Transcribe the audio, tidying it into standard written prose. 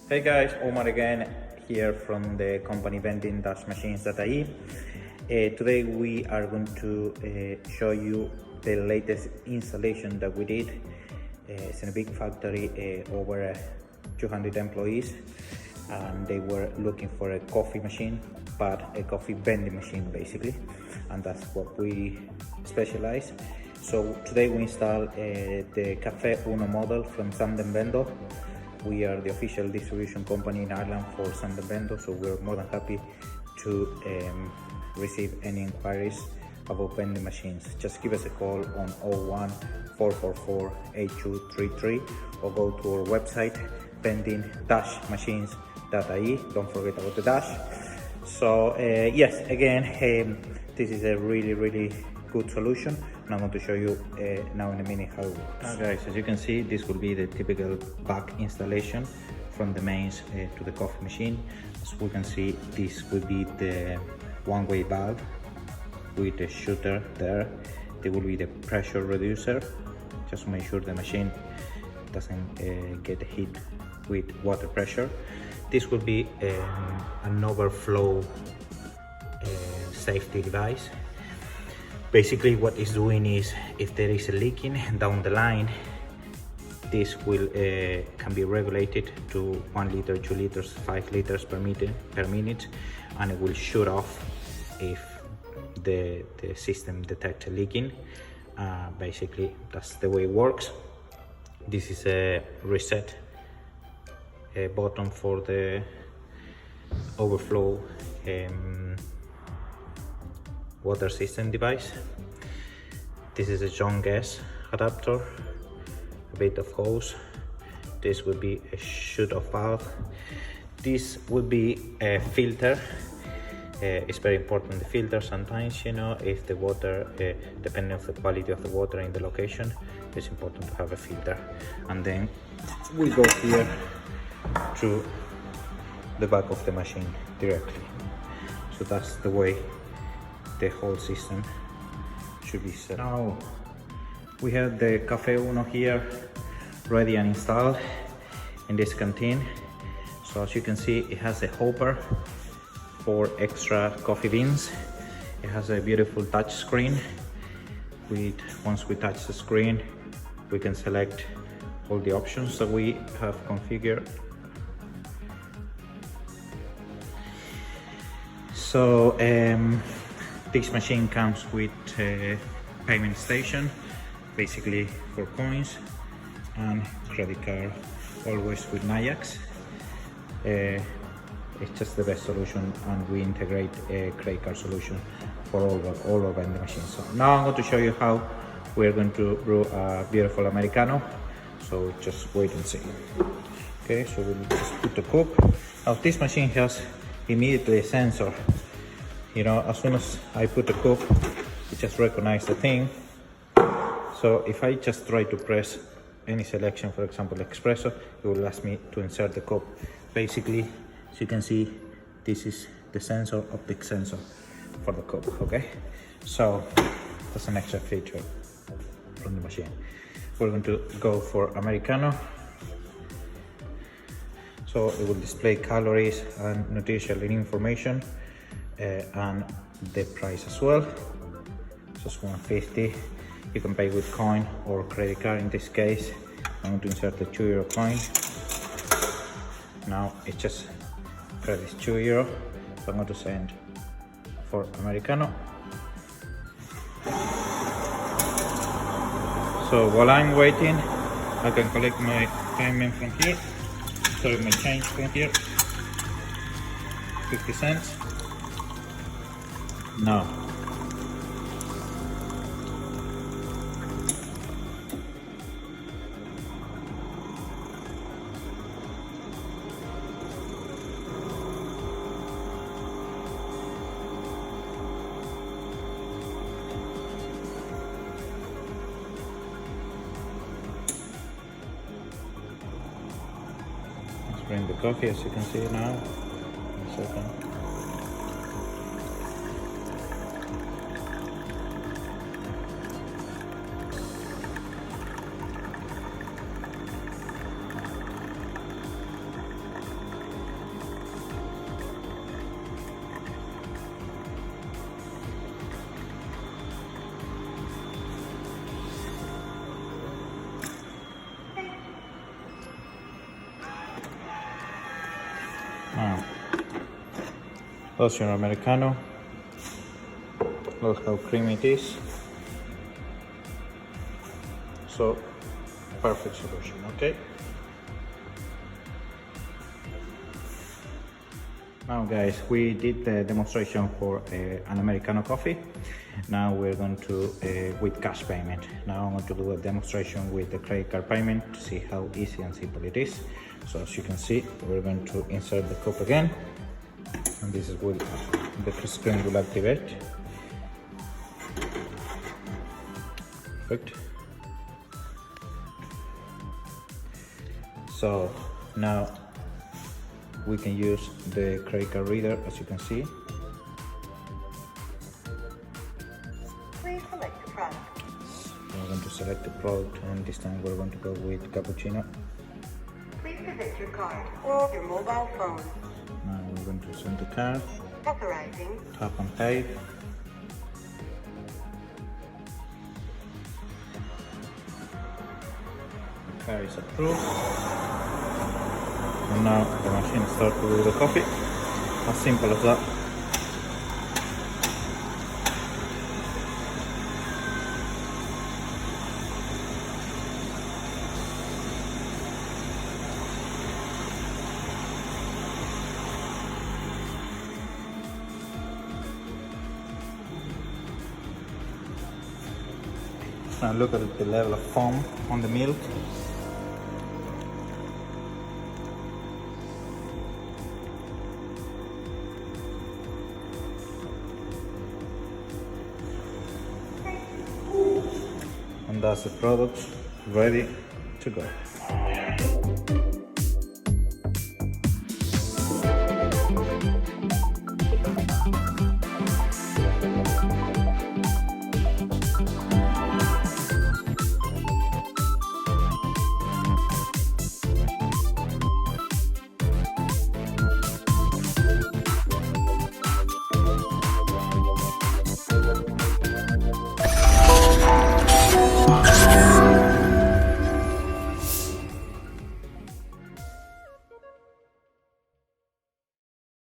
Hey guys, Omar again here from the company vending-machines.ie. Today we are going to show you the latest installation that we did. It's in a big factory, over 200 employees, and they were looking for a coffee machine, but a coffee vending machine basically, and that's what we specialize. So today we installed the Caffè UNO model from Vendo. We are the official distribution company in Ireland for Vendo, so we're more than happy to receive any inquiries about vending machines. Just give us a call on 01 444 8233 or go to our website vending-machines.ie. Don't forget about the dash. So yes, again, this is a really good solution, and I'm going to show you now in a minute how it works. Now guys, as you can see, this will be the typical back installation from the mains to the coffee machine. As we can see, this will be the one-way valve with a shooter there. There will be the pressure reducer, just to make sure the machine doesn't get hit with water pressure. This will be an overflow safety device. Basically what it's doing is, if there is a leaking down the line, this will can be regulated to 1 liter, 2 liters, 5 liters per minute, and it will shut off if the system detects a leaking. Basically that's the way it works. This is a reset button for the overflow water system device. This is a John gas adapter, a bit of hose. This will be a shut-off valve. This will be a filter. It's very important, the filter. Sometimes, you know, if the water, depending on the quality of the water in the location, it's important to have a filter. And then we go here to the back of the machine directly. So that's the way the whole system should be set. Now we have the Caffè UNO here ready and installed in this canteen. So as you can see, it has a hopper for extra coffee beans. It has a beautiful touch screen. Once we touch the screen, we can select all the options that we have configured. So this machine comes with a payment station, basically for coins and credit card, always with Nayax. It's just the best solution, and we integrate a credit card solution for all our vending machines. So now I'm going to show you how we're going to brew a beautiful Americano. So just wait and see. Okay, so we'll just put the cup. Now this machine has immediately a sensor. You know, as soon as I put the cup, it just recognizes the thing. So if I just try to press any selection, for example espresso, it will ask me to insert the cup. Basically, as you can see, this is the sensor, optic sensor for the cup. Okay, so that's an extra feature from the machine. We're going to go for Americano. So it will display calories and nutritional information, and the price as well. Just 150. You can pay with coin or credit card. In this case, I'm going to insert the €2 coin. Now it just credits €2. So I'm going to send for Americano. So while I'm waiting, I can collect my payment from here. Sorry, my change from here. 50 cents. Now let's bring the coffee, as you can see now. In a second. That's your Americano. Look how creamy it is. So, perfect solution, okay? Now guys, we did the demonstration for an Americano coffee. Now we're going to, with cash payment. Now I'm going to do a demonstration with the credit card payment to see how easy and simple it is. So as you can see, we're going to insert the cup again. And this is what the screen will activate. Perfect. So now we can use the credit card reader, as you can see. Please select the product. We're going to select the product, and this time we're going to go with cappuccino. Please visit your card or your mobile phone. Now we're going to send the card, Authorizing. tap and pay. The card is approved. And now the machine starts to do the coffee. As simple as that. Now look at the level of foam on the milk. And that's the product ready to go.